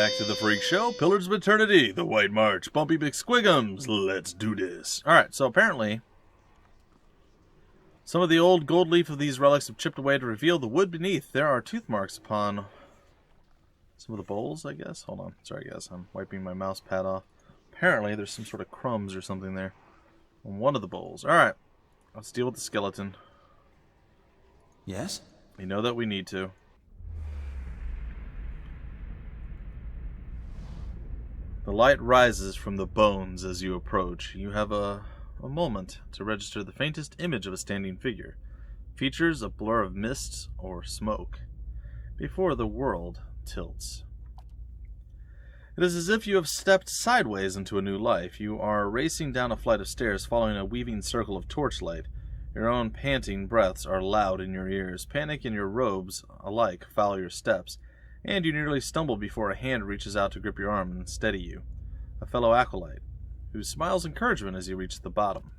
back to the Freak Show, Pillars of Eternity, the White March, Bumpy McSquigums. Let's do this. Alright, so apparently, some of the old gold leaf of these relics have chipped away to reveal the wood beneath. There are tooth marks upon some of the bowls, I guess. Hold on. Sorry, guys. I'm wiping my mouse pad off. Apparently, there's some sort of crumbs or something there on one of the bowls. Alright, let's deal with the skeleton. Yes? We know that we need to. The light rises from the bones as you approach. You have a moment to register the faintest image of a standing figure. Features a blur of mist or smoke before the world tilts. It is as if you have stepped sideways into a new life. You are racing down a flight of stairs following a weaving circle of torchlight. Your own panting breaths are loud in your ears. Panic and your robes alike foul your steps, and you nearly stumble before a hand reaches out to grip your arm and steady you. A fellow acolyte, who smiles encouragement as you reach the bottom.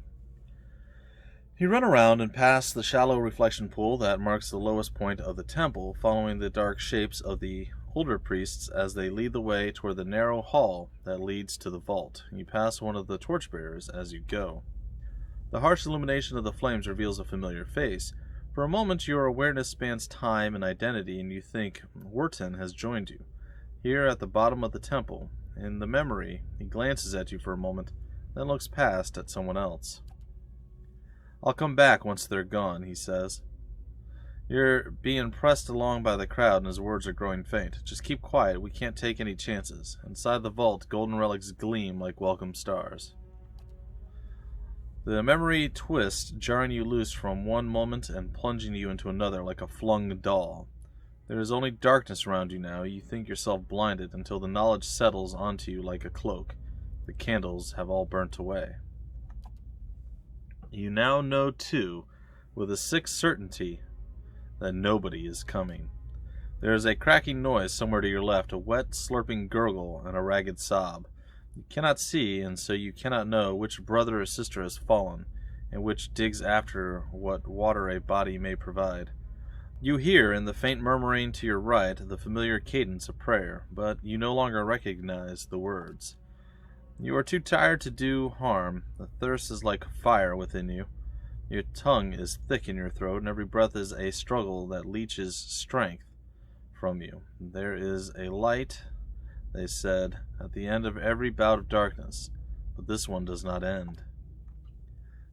You run around and pass the shallow reflection pool that marks the lowest point of the temple, following the dark shapes of the older priests as they lead the way toward the narrow hall that leads to the vault. You pass one of the torchbearers as you go. The harsh illumination of the flames reveals a familiar face. For a moment, your awareness spans time and identity, and you think Wharton has joined you. Here at the bottom of the temple, in the memory, he glances at you for a moment, then looks past at someone else. "I'll come back once they're gone," he says. You're being pressed along by the crowd, and his words are growing faint. "Just keep quiet, we can't take any chances." Inside the vault, golden relics gleam like welcome stars. The memory twists, jarring you loose from one moment and plunging you into another like a flung doll. There is only darkness around you now. You think yourself blinded until the knowledge settles onto you like a cloak. The candles have all burnt away. You now know, too, with a sick certainty, that nobody is coming. There is a cracking noise somewhere to your left, a wet, slurping gurgle, and a ragged sob. You cannot see, and so you cannot know which brother or sister has fallen, and which digs after what water a body may provide. You hear, in the faint murmuring to your right, the familiar cadence of prayer, but you no longer recognize the words. You are too tired to do harm. The thirst is like fire within you. Your tongue is thick in your throat, and every breath is a struggle that leaches strength from you. There is a light, they said, at the end of every bout of darkness, but this one does not end.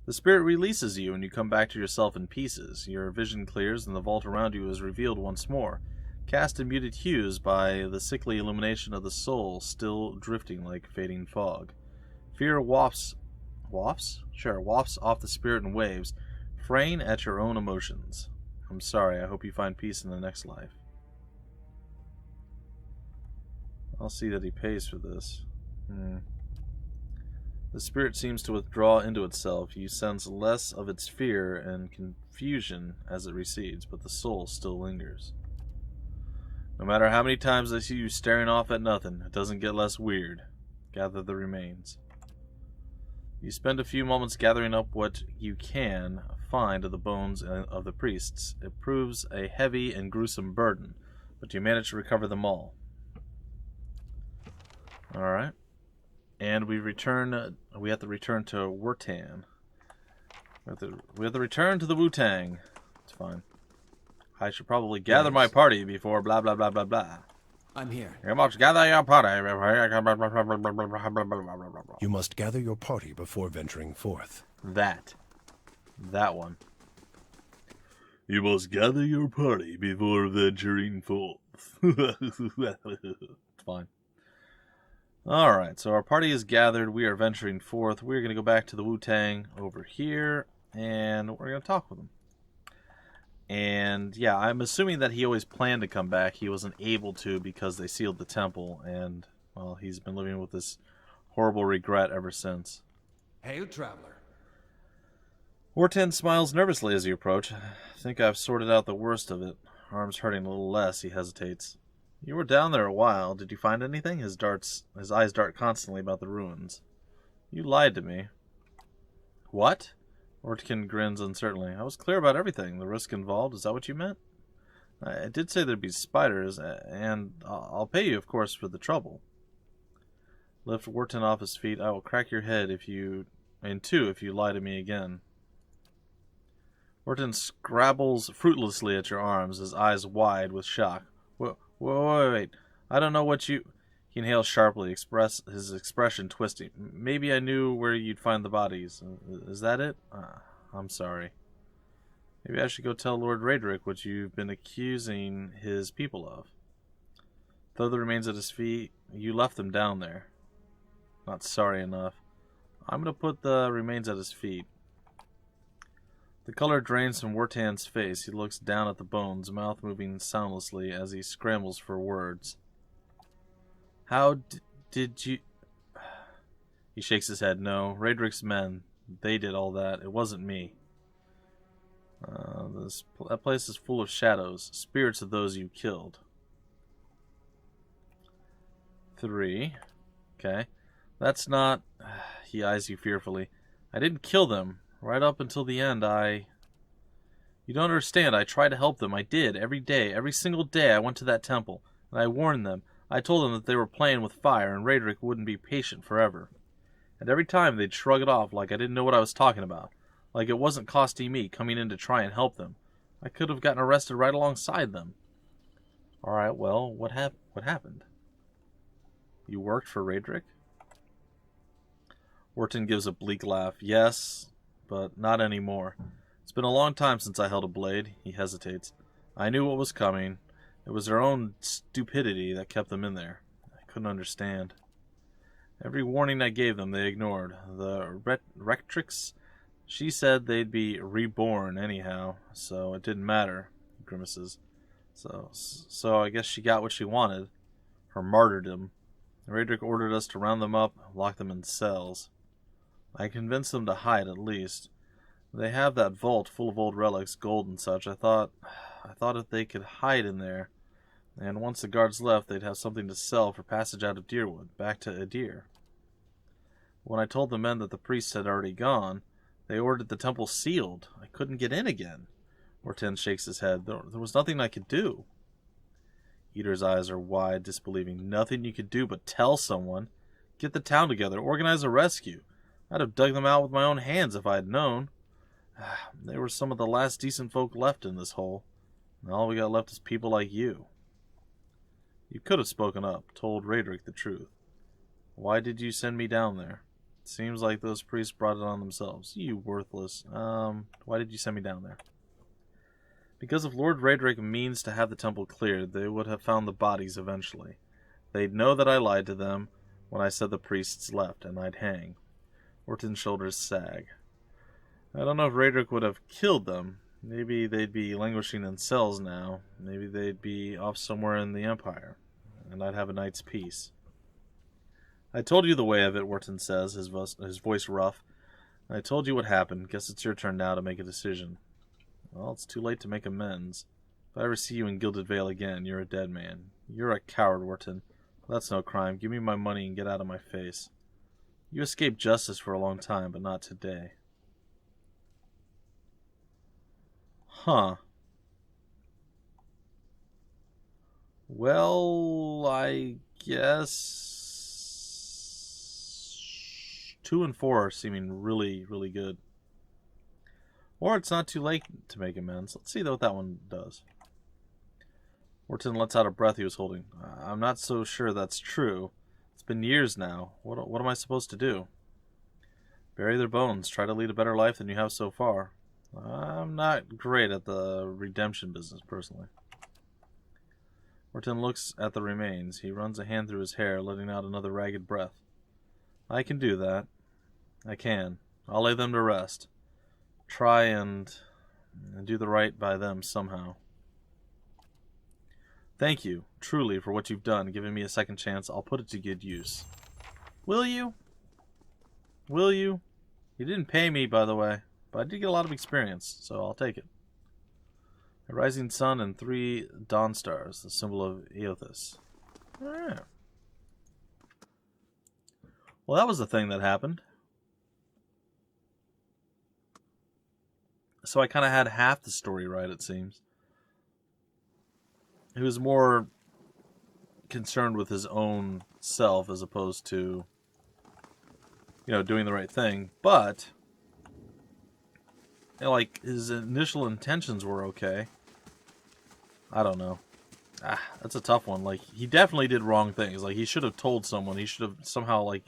The spirit releases you, and you come back to yourself in pieces. Your vision clears, and the vault around you is revealed once more, cast in muted hues by the sickly illumination of the soul still drifting like fading fog. Fear wafts off the spirit in waves, fraying at your own emotions. I'm sorry, I hope you find peace in the next life. I'll see that he pays for this. The spirit seems to withdraw into itself. You sense less of its fear and confusion as it recedes, but the soul still lingers. No matter how many times I see you staring off at nothing, it doesn't get less weird. Gather the remains. You spend a few moments gathering up what you can find of the bones of the priests. It proves a heavy and gruesome burden, but you manage to recover them all. Alright. And we have to return to Wharton. We have to return to the Wu-Tang. It's fine. I should probably gather my party before blah blah blah blah blah. I'm here. You must gather your party. You must gather your party before venturing forth. That one. You must gather your party before venturing forth. It's fine. Alright, so our party is gathered. We are venturing forth. We're going to go back to the Wu-Tang over here, and we're going to talk with them. And, yeah, I'm assuming that he always planned to come back. He wasn't able to because they sealed the temple, and, well, he's been living with this horrible regret ever since. Hail, traveler. Wharton smiles nervously as you approach. I think I've sorted out the worst of it. Arms hurting a little less, he hesitates. You were down there a while. Did you find anything? His eyes dart constantly about the ruins. You lied to me. What? Ortkin grins uncertainly. I was clear about everything. The risk involved. Is that what you meant? I did say there'd be spiders, and I'll pay you, of course, for the trouble. Lift Wharton off his feet. I will crack your head in two if you lie to me again. Wharton scrabbles fruitlessly at your arms, his eyes wide with shock. Wait. I don't know what you... He inhales sharply, his expression twisting. Maybe I knew where you'd find the bodies. Is that it? I'm sorry. Maybe I should go tell Lord Raedric what you've been accusing his people of. Throw the remains at his feet. You left them down there. Not sorry enough. I'm going to put the remains at his feet. The color drains from Wharton's face. He looks down at the bones, mouth moving soundlessly as he scrambles for words. How did you... He shakes his head. No, Raedric's men. They did all that. It wasn't me. That place is full of shadows, spirits of those you killed. 3. Okay. That's not... He eyes you fearfully. I didn't kill them. Right up until the end, You don't understand. I tried to help them. I did. Every day. Every single day I went to that temple. And I warned them. I told them that they were playing with fire and Raedric wouldn't be patient forever. And every time they'd shrug it off like I didn't know what I was talking about. Like it wasn't costing me coming in to try and help them. I could have gotten arrested right alongside them. Alright, well, what happened? You worked for Raedric? Wharton gives a bleak laugh. Yes, but not anymore. It's been a long time since I held a blade. He hesitates. I knew what was coming. It was their own stupidity that kept them in there. I couldn't understand. Every warning I gave them, they ignored. The rectrix, she said they'd be reborn anyhow, so it didn't matter. He grimaces. So I guess she got what she wanted. Her martyrdom. Raedric ordered us to round them up, lock them in cells. I convinced them to hide at least. They have that vault full of old relics, gold and such. I thought if they could hide in there, and once the guards left, they'd have something to sell for passage out of Deerwood, back to Adir. When I told the men that the priests had already gone, they ordered the temple sealed. I couldn't get in again. Wharton shakes his head. There was nothing I could do. Eater's eyes are wide, disbelieving. Nothing you could do but tell someone. Get the town together, organize a rescue. I'd have dug them out with my own hands if I had known. They were some of the last decent folk left in this hole. And all we got left is people like you. You could have spoken up, told Raedric the truth. Why did you send me down there? It seems like those priests brought it on themselves. You worthless. Why did you send me down there? Because if Lord Raedric means to have the temple cleared, they would have found the bodies eventually. They'd know that I lied to them when I said the priests left, and I'd hang. Wharton's shoulders sag. I don't know if Raedric would have killed them. Maybe they'd be languishing in cells now. Maybe they'd be off somewhere in the Empire, and I'd have a night's peace. I told you the way of it, Wharton says, his voice rough. I told you what happened. Guess it's your turn now to make a decision. Well, it's too late to make amends. If I ever see you in Gilded Vale again, you're a dead man. You're a coward, Wharton. That's no crime. Give me my money and get out of my face. You escaped justice for a long time, but not today. Huh. Well, I guess 2 and 4 are seeming really, really good. Or it's not too late to make amends. Let's see what that one does. Wharton lets out a breath he was holding. I'm not so sure that's true. It's been years now. What am I supposed to do? Bury their bones. Try to lead a better life than you have so far. I'm not great at the redemption business, personally. Wharton looks at the remains. He runs a hand through his hair, letting out another ragged breath. I can do that. I can. I'll lay them to rest. Try and do the right by them somehow. Thank you, truly, for what you've done, giving me a second chance. I'll put it to good use. Will you? Will you? You didn't pay me, by the way, but I did get a lot of experience, so I'll take it. A rising sun and 3 dawn stars, the symbol of Eothas. Alright. Well, that was the thing that happened. So I kind of had half the story right, it seems. he was more concerned with his own self as opposed to, doing the right thing. But, like, his initial intentions were okay. I don't know. That's a tough one. Like, he definitely did wrong things. Like, he should have told someone. He should have somehow, like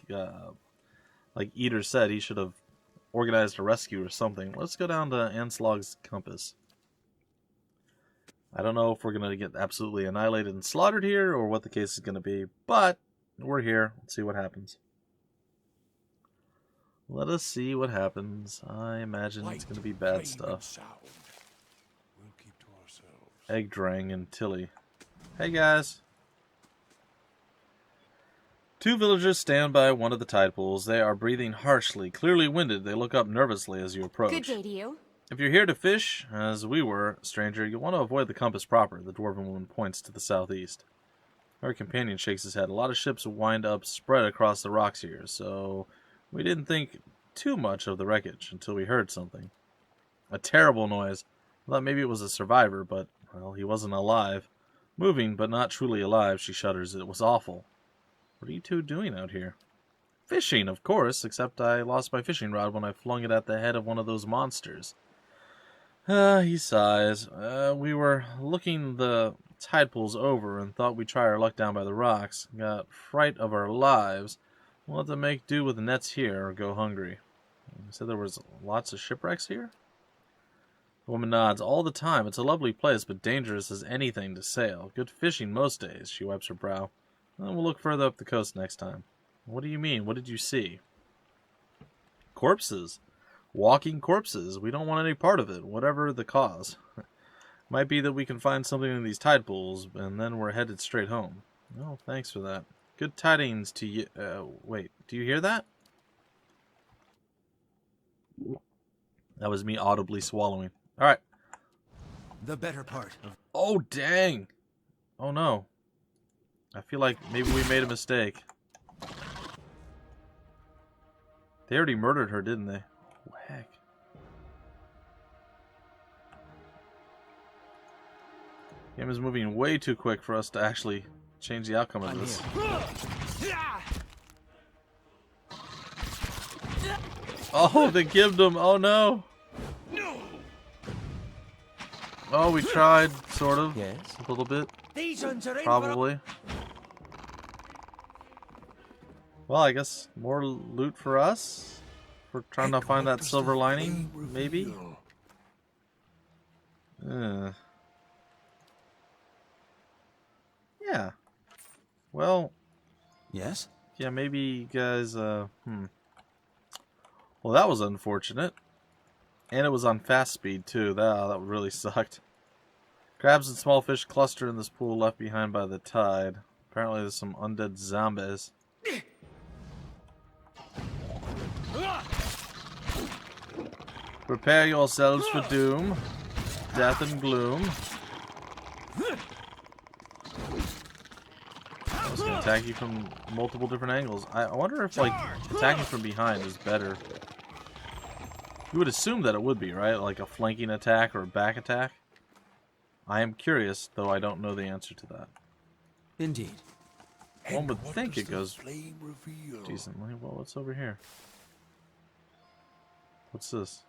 Eater said, he should have organized a rescue or something. Let's go down to Anslog's compass. I don't know if we're going to get absolutely annihilated and slaughtered here, or what the case is going to be, but we're here. Let's see what happens. Let us see what happens. I imagine it's going to be bad stuff. We'll keep to ourselves. Egdrang and Tilly. Hey guys. Two villagers stand by one of the tide pools. They are breathing harshly, clearly winded. They look up nervously as you approach. Good day to you. If you're here to fish, as we were, stranger, you'll want to avoid the compass proper. The dwarven woman points to the southeast. Our companion shakes his head. A lot of ships wind up spread across the rocks here, so we didn't think too much of the wreckage until we heard something. A terrible noise. I thought maybe it was a survivor, but, well, he wasn't alive. Moving, but not truly alive, she shudders. It was awful. What are you two doing out here? Fishing, of course, except I lost my fishing rod when I flung it at the head of one of those monsters. He sighs. We were looking the tide pools over and thought we'd try our luck down by the rocks. Got fright of our lives. We'll have to make do with the nets here or go hungry. You said there was lots of shipwrecks here? The woman nods. All the time. It's a lovely place, but dangerous as anything to sail. Good fishing most days. She wipes her brow. Well, we'll look further up the coast next time. What do you mean? What did you see? Corpses. Walking corpses. We don't want any part of it, whatever the cause. Might be that we can find something in these tide pools, and then we're headed straight home. Oh, thanks for that. Good tidings to you. Wait, do you hear that? That was me audibly swallowing. Alright. The better part of... Oh, dang. Oh, no. I feel like maybe we made a mistake. They already murdered her, didn't they? Oh, heck. Game is moving way too quick for us to actually change the outcome of this. Oh, they gibed him. Oh, no. Oh, we tried, sort of. Yes. A little bit. These ones are in Probably. Well, I guess more loot for us. We're trying to find that silver lining, maybe. Yeah. Well. Yes? Yeah, maybe you guys, Well, that was unfortunate. And it was on fast speed, too. That really sucked. Crabs and small fish cluster in this pool left behind by the tide. Apparently there's some undead zombies. Prepare yourselves for doom, death and gloom. It's gonna attack you from multiple different angles. I wonder if, like, attacking from behind is better. You would assume that it would be, right? Like a flanking attack or a back attack. I am curious, though I don't know the answer to that. Indeed. One would think it goes decently. Well, what's over here? What's this?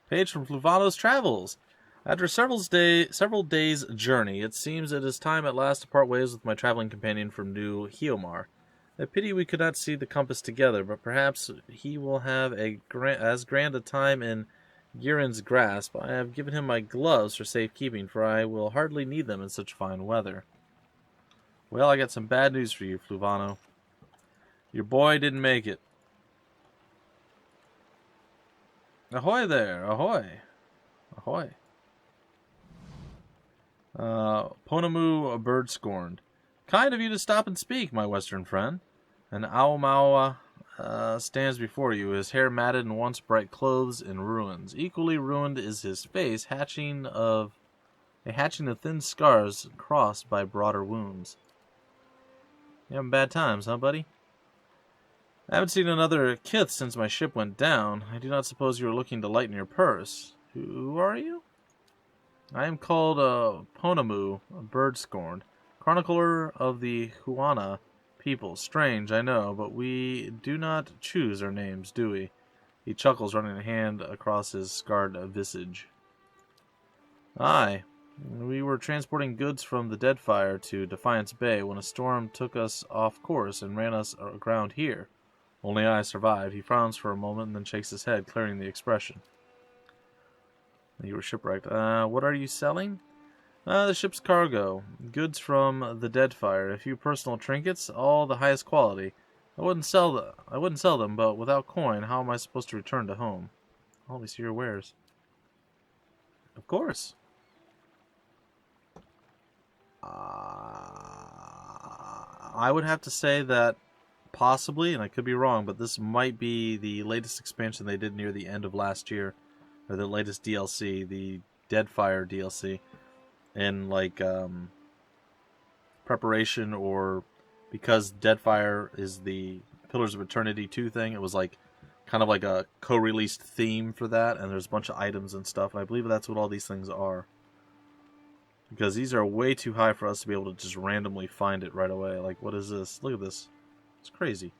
Page from Fluvano's Travels. After several days' journey, it seems it is time at last to part ways with my traveling companion from New Hiomar. A pity we could not see the compass together, but perhaps he will have as grand a time in Girin's grasp. I have given him my gloves for safekeeping, for I will hardly need them in such fine weather. Well, I got some bad news for you, Fluvano. Your boy didn't make it. Ahoy there, ahoy. Ahoy. Ponamu, a bird scorned. Kind of you to stop and speak, my western friend. And Aomawa stands before you, his hair matted and once bright clothes in ruins. Equally ruined is his face, hatching of thin scars crossed by broader wounds. You having bad times, huh, buddy? I haven't seen another kith since my ship went down. I do not suppose you are looking to lighten your purse. Who are you? I am called Ponamu, bird scorned, chronicler of the Huana people. Strange, I know, but we do not choose our names, do we? He chuckles, running a hand across his scarred visage. Aye. We were transporting goods from the Deadfire to Defiance Bay when a storm took us off course and ran us aground here. Only I survived. He frowns for a moment and then shakes his head, clearing the expression. You were shipwrecked. What are you selling? The ship's cargo. Goods from the Deadfire. A few personal trinkets, all the highest quality. I wouldn't sell them, but without coin, how am I supposed to return to home? Let me see your wares. Of course. I would have to say that possibly, and I could be wrong, but this might be the latest expansion they did near the end of last year, or the latest DLC, the Deadfire DLC, in like preparation, or because Deadfire is the Pillars of Eternity 2 thing, it was like kind of like a co-released theme for that, and there's a bunch of items and stuff, and I believe that's what all these things are. Because these are way too high for us to be able to just randomly find it right away. Like, what is this? Look at this. It's crazy.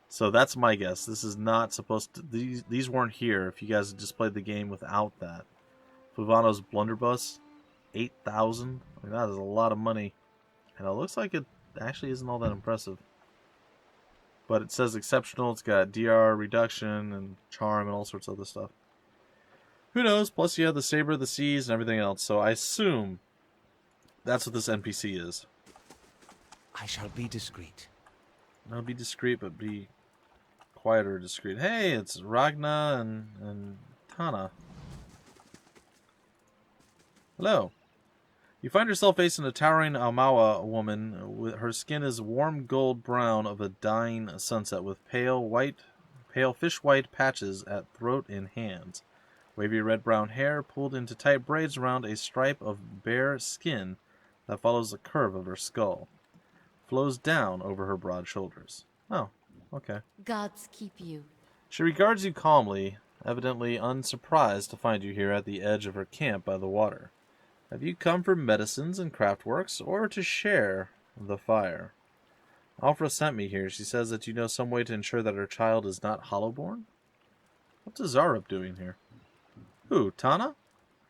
So that's my guess. This is not supposed to... These weren't here if you guys had just played the game without that. Fuvano's Blunderbuss, 8,000. I mean, that is a lot of money. And it looks like it actually isn't all that impressive. But it says exceptional. It's got DR reduction and charm and all sorts of other stuff. Who knows? Plus you have the Saber of the Seas and everything else. So I assume that's what this NPC is. I shall be discreet. No, be discreet, but be quieter discreet. Hey, it's Ragna and Tana. Hello. You find yourself facing a towering Aumaua woman. Her skin is warm gold brown of a dying sunset with pale fish white patches at throat and hands. Wavy red-brown hair pulled into tight braids around a stripe of bare skin that follows the curve of her skull. Flows down over her broad shoulders. Oh, okay. Gods keep you. She regards you calmly, evidently unsurprised to find you here at the edge of her camp by the water. Have you come for medicines and craftworks, or to share the fire? Alfra sent me here. She says that you know some way to ensure that her child is not hollowborn? What's Zarup doing here? Who, Tana?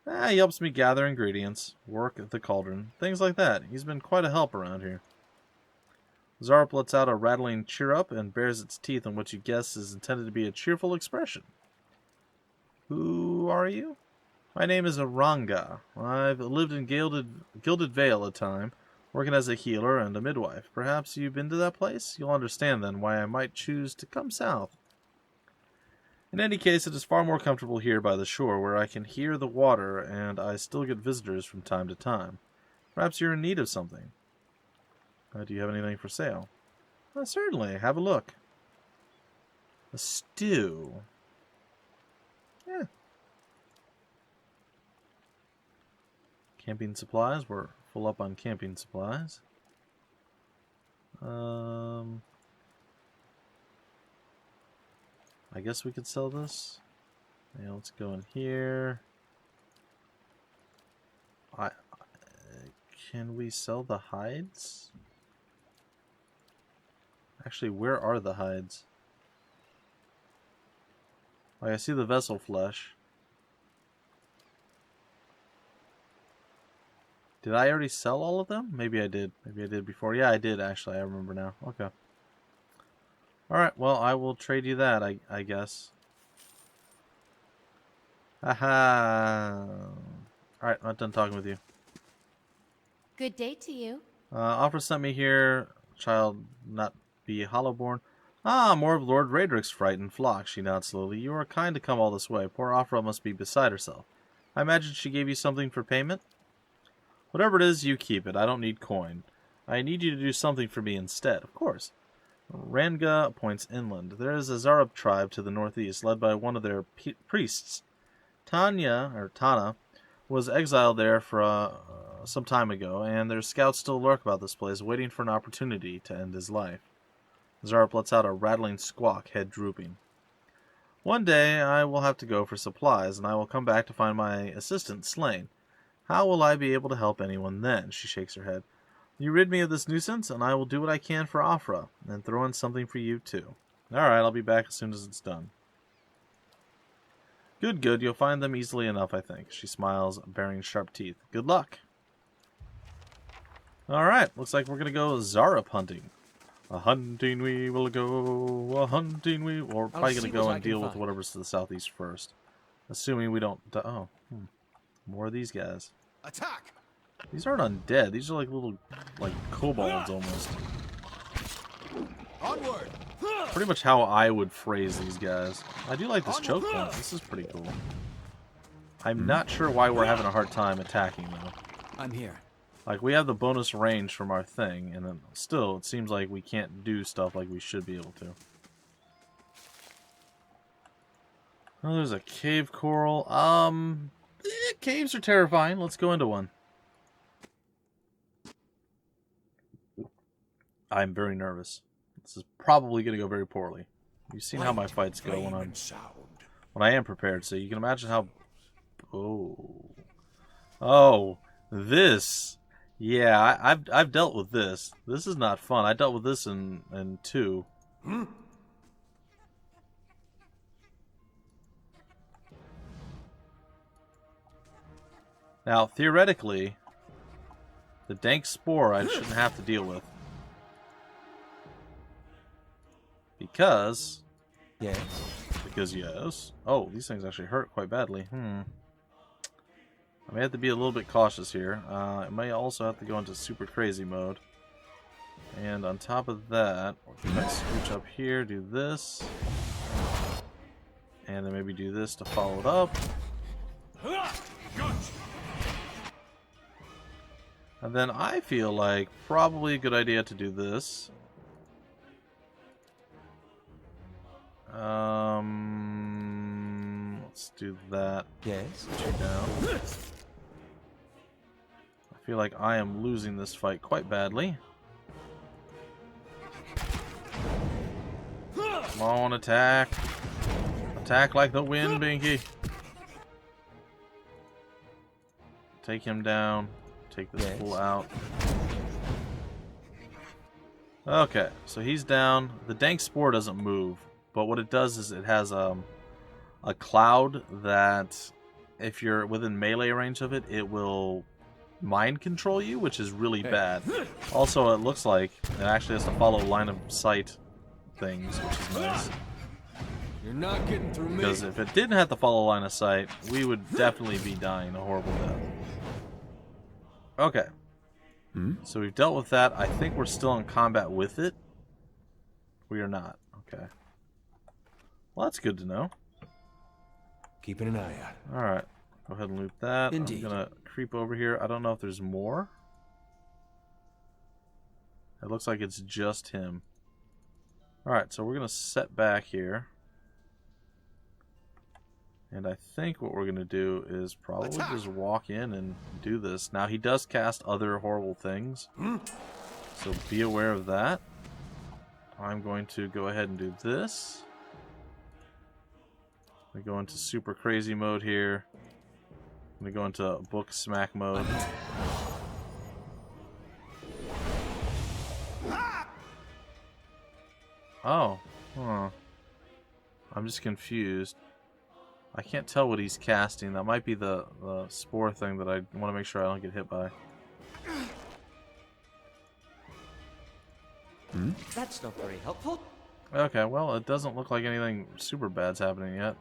He helps me gather ingredients, work at the cauldron, things like that. He's been quite a help around here. Zarup lets out a rattling cheer-up and bares its teeth in what you guess is intended to be a cheerful expression. Who are you? My name is Aranga. I've lived in Gilded Vale a time, working as a healer and a midwife. Perhaps you've been to that place? You'll understand then why I might choose to come south. In any case, it is far more comfortable here by the shore, where I can hear the water, and I still get visitors from time to time. Perhaps you're in need of something. Do you have anything for sale? Certainly. Have a look. A stew. Yeah. Camping supplies. We're full up on camping supplies. I guess we could sell this. Yeah, let's go in here. Can we sell the hides? Actually, where are the hides? Like, I see the vessel flesh. Did I already sell all of them? Maybe I did. Maybe I did before. Yeah, I did actually. I remember now. Okay. Alright, well, I will trade you that, I guess. Haha. Alright, I'm not done talking with you. Good day to you. Offra sent me here. Child not be hollowborn. Ah, more of Lord Raedric's frightened flock, she nods slowly. You are kind to come all this way. Poor Offra must be beside herself. I imagine she gave you something for payment? Whatever it is, you keep it. I don't need coin. I need you to do something for me instead, of course. Ranga points inland. There is a Zarup tribe to the northeast, led by one of their priests. Tana, was exiled there for some time ago, and their scouts still lurk about this place, waiting for an opportunity to end his life. Zarup lets out a rattling squawk, head drooping. One day I will have to go for supplies, and I will come back to find my assistant slain. How will I be able to help anyone then? She shakes her head. You rid me of this nuisance, and I will do what I can for Afra, and throw in something for you, too. Alright, I'll be back as soon as it's done. Good, good. You'll find them easily enough, I think. She smiles, baring sharp teeth. Good luck. Alright, looks like we're going to go Zarup hunting. A hunting we will go, a hunting we... We're probably going to go and deal with whatever's to the southeast first. Assuming we don't... Oh, more of these guys. Attack! These aren't undead. These are like little, like, kobolds almost. Onward! Pretty much how I would phrase these guys. I do like this choke point. This is pretty cool. I'm not sure why we're having a hard time attacking, though. I'm here. Like, we have the bonus range from our thing, and then still, it seems like we can't do stuff like we should be able to. Oh, there's a cave coral. Caves are terrifying. Let's go into one. I'm very nervous. This is probably going to go very poorly. You've seen how my fights go when I am prepared, so you can imagine how... Oh, this... Yeah, I've dealt with this. This is not fun. I dealt with this in 2. Now, theoretically, the dank spore I shouldn't have to deal with. Because... Yes. Because yes. Oh, these things actually hurt quite badly. I may have to be a little bit cautious here. I may also have to go into super crazy mode. And on top of that, we're going to scooch up here, do this. And then maybe do this to follow it up. And then I feel like probably a good idea to do this. Let's do that. Yes. Put you down. I feel like I am losing this fight quite badly. Come on, attack. Attack like the wind, Binky. Take him down. Take this fool out. Okay, so he's down. The dank spore doesn't move, but what it does is it has a cloud that, if you're within melee range of it, it will mind control you, which is really bad. Also, it looks like it actually has to follow line of sight things, which is nice. You're not getting through me. Because if it didn't have to follow line of sight, we would definitely be dying a horrible death. Okay. So we've dealt with that. I think we're still in combat with it. We are not. Okay. Well, that's good to know. Keeping an eye out. Alright. Go ahead and loot that. Indeed. I'm going to creep over here. I don't know if there's more. It looks like it's just him. Alright, so we're going to set back here. And I think what we're going to do is probably just walk in and do this. Now, he does cast other horrible things. So be aware of that. I'm going to go ahead and do this. I'm going to go into super crazy mode here. I'm going to go into book smack mode. Oh. Huh. I'm just confused. I can't tell what he's casting. That might be the spore thing that I want to make sure I don't get hit by. That's not very helpful. Okay, well, it doesn't look like anything super bad's happening yet.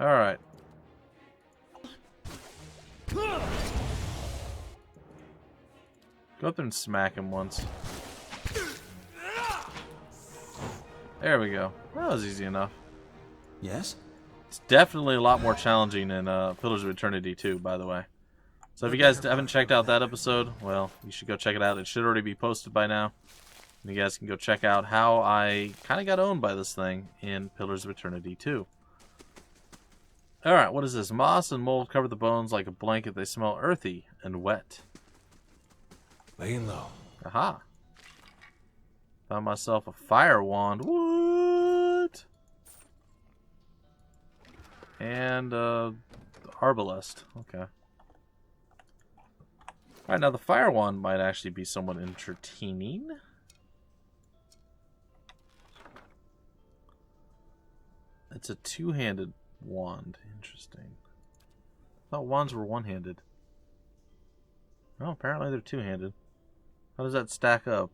Alright. Go up there and smack him once. There we go. That was easy enough. Yes? It's definitely a lot more challenging in Pillars of Eternity 2, by the way. So if you guys haven't checked out that episode, well, you should go check it out. It should already be posted by now. And you guys can go check out how I kind of got owned by this thing in Pillars of Eternity 2. Alright, what is this? Moss and mold cover the bones like a blanket. They smell earthy and wet. Laying low. Aha. Found myself a fire wand. What? And Arbalest. Okay. Alright, now the fire wand might actually be somewhat entertaining. It's a two-handed wand. Interesting. I thought wands were one-handed. Oh, apparently they're two-handed. How does that stack up?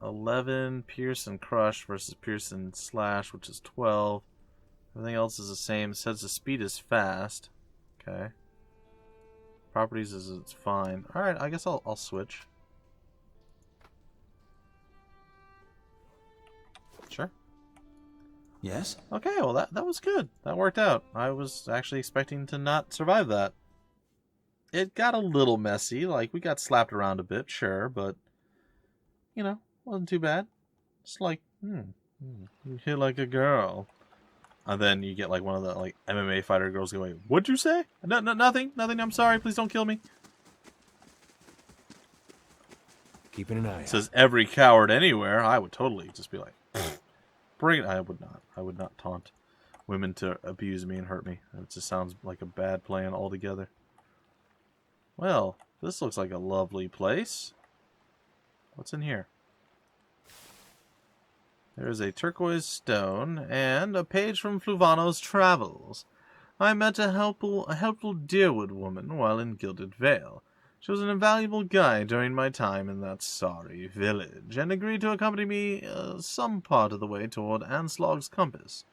11 pierce and crush versus pierce and slash, which is 12. Everything else is the same. It says the speed is fast. Okay. Properties is it's fine. Alright, I guess I'll switch. Sure. Yes? Okay, well that was good. That worked out. I was actually expecting to not survive that. It got a little messy, like we got slapped around a bit, sure, but you know, wasn't too bad. It's like, you hit like a girl. And then you get like one of the like MMA fighter girls going, "What'd you say? No, nothing, I'm sorry, please don't kill me." Keeping an eye out. Says every coward anywhere. I would totally just be like, bring it. I would not taunt women to abuse me and hurt me. It just sounds like a bad plan altogether. Well, this looks like a lovely place. What's in here? There's a turquoise stone and a page from Fluvano's travels. I met a helpful Deerwood woman while in Gilded Vale. She was an invaluable guide during my time in that sorry village, and agreed to accompany me some part of the way toward Anslog's compass.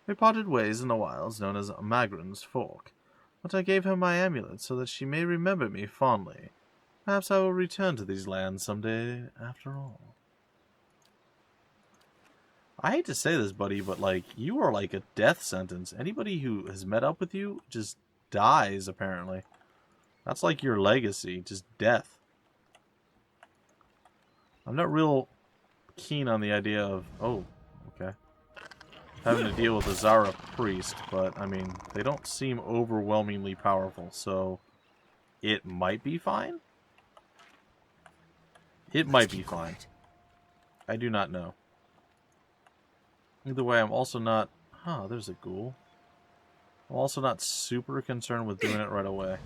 We parted ways in the wilds known as Magran's Fork, but I gave her my amulet so that she may remember me fondly. Perhaps I will return to these lands someday after all. I hate to say this, buddy, but like you are like a death sentence. Anybody who has met up with you just dies, apparently. That's like your legacy, just death. I'm not real keen on the idea of, oh, okay, having to deal with a Zara priest, but I mean, they don't seem overwhelmingly powerful, so it might be fine. It might be fine. I do not know. Either way, I'm also not... Huh, there's a ghoul. I'm also not super concerned with doing it right away.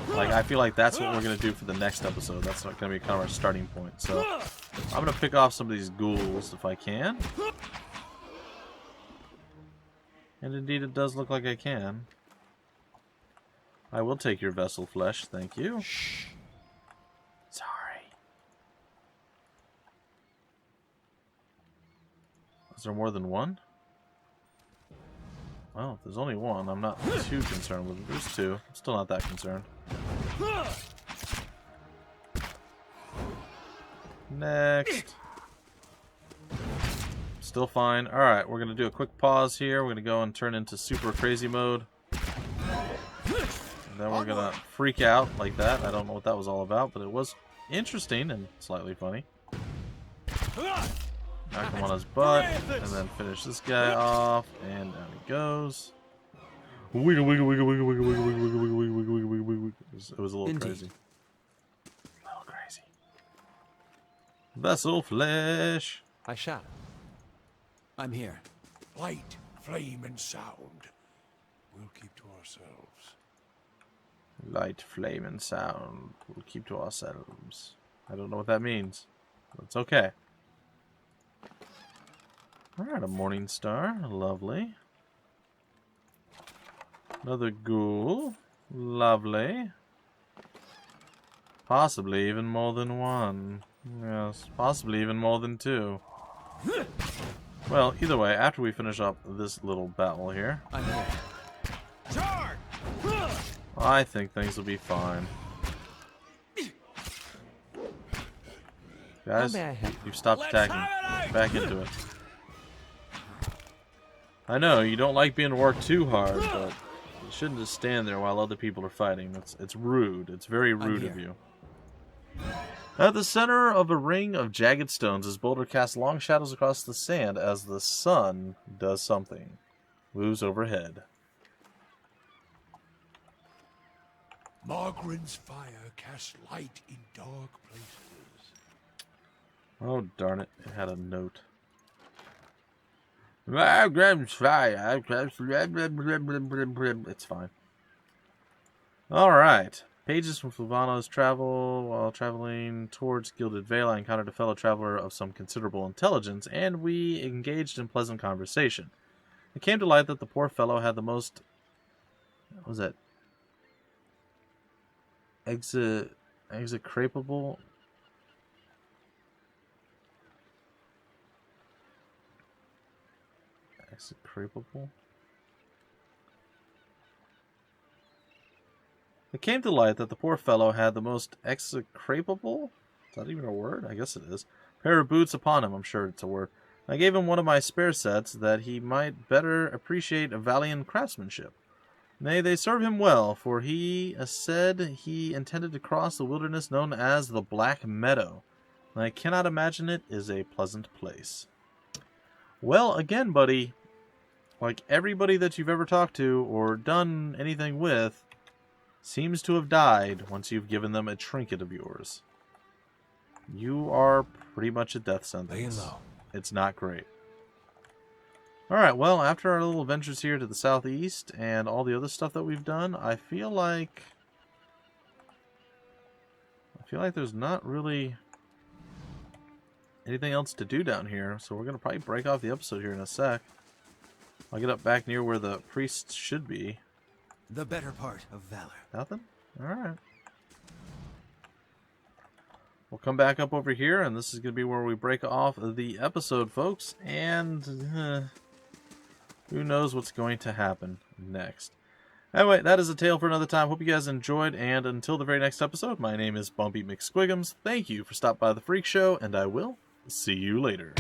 Like, I feel like that's what we're going to do for the next episode. That's going to be kind of our starting point. So, I'm going to pick off some of these ghouls if I can. And indeed, it does look like I can. I will take your vessel flesh, thank you. Shh. Sorry. Is there more than one? Well, if there's only one, I'm not too concerned with it. There's two. I'm still not that concerned. Next. Still fine. Alright, we're going to do a quick pause here. We're going to go and turn into super crazy mode. And then we're going to freak out like that. I don't know what that was all about, but it was interesting and slightly funny. Knock him on his butt, and then finish this guy off, and down he goes. Wiggle, wiggle, wiggle, wiggle, wiggle, wiggle, wiggle, wiggle, wiggle, wiggle, wiggle, wiggle, wiggle. It was a little crazy. A little crazy. Vessel flesh. I shall. I'm here. Light, flame, and sound. We'll keep to ourselves. Light, flame, and sound. We'll keep to ourselves. I don't know what that means. But it's okay. Alright, a morning star. Lovely. Another ghoul. Lovely. Possibly even more than one. Yes, possibly even more than two. Well, either way, after we finish up this little battle here, I'm here. Charge! I think things will be fine. Guys, How may I help? you've stopped attacking. Back into it. I know, you don't like being worked too hard, but you shouldn't just stand there while other people are fighting. It's rude. It's very rude of you. At the center of a ring of jagged stones, this boulder casts long shadows across the sand as the sun does something. Moves overhead. Margaret's fire casts light in dark places. Oh, darn it. It had a note. It's fine. Alright. Pages from Flavano's travel. While traveling towards Gilded Vale, I encountered a fellow traveler of some considerable intelligence, and we engaged in pleasant conversation. It came to light that the poor fellow had the most... What was that? Execrable? Execrable? It came to light that the poor fellow had the most execrable? Is that even a word? I guess it is. Pair of boots upon him, I'm sure it's a word. I gave him one of my spare sets that he might better appreciate valiant craftsmanship. May they serve him well, for he said he intended to cross the wilderness known as the Black Meadow, and I cannot imagine it is a pleasant place. Well, again, buddy, like everybody that you've ever talked to or done anything with seems to have died once you've given them a trinket of yours. You are pretty much a death sentence. Laying low. It's not great. Alright, well, after our little adventures here to the southeast and all the other stuff that we've done, I feel like there's not really anything else to do down here, so we're going to probably break off the episode here in a sec. I'll get up back near where the priests should be. The better part of valor. Nothing? Alright. We'll come back up over here, and this is going to be where we break off the episode, folks, and who knows what's going to happen next. Anyway, that is a tale for another time. Hope you guys enjoyed, and until the very next episode, my name is Bumpy McSquigums. Thank you for stopping by the Freak Show, and I will see you later.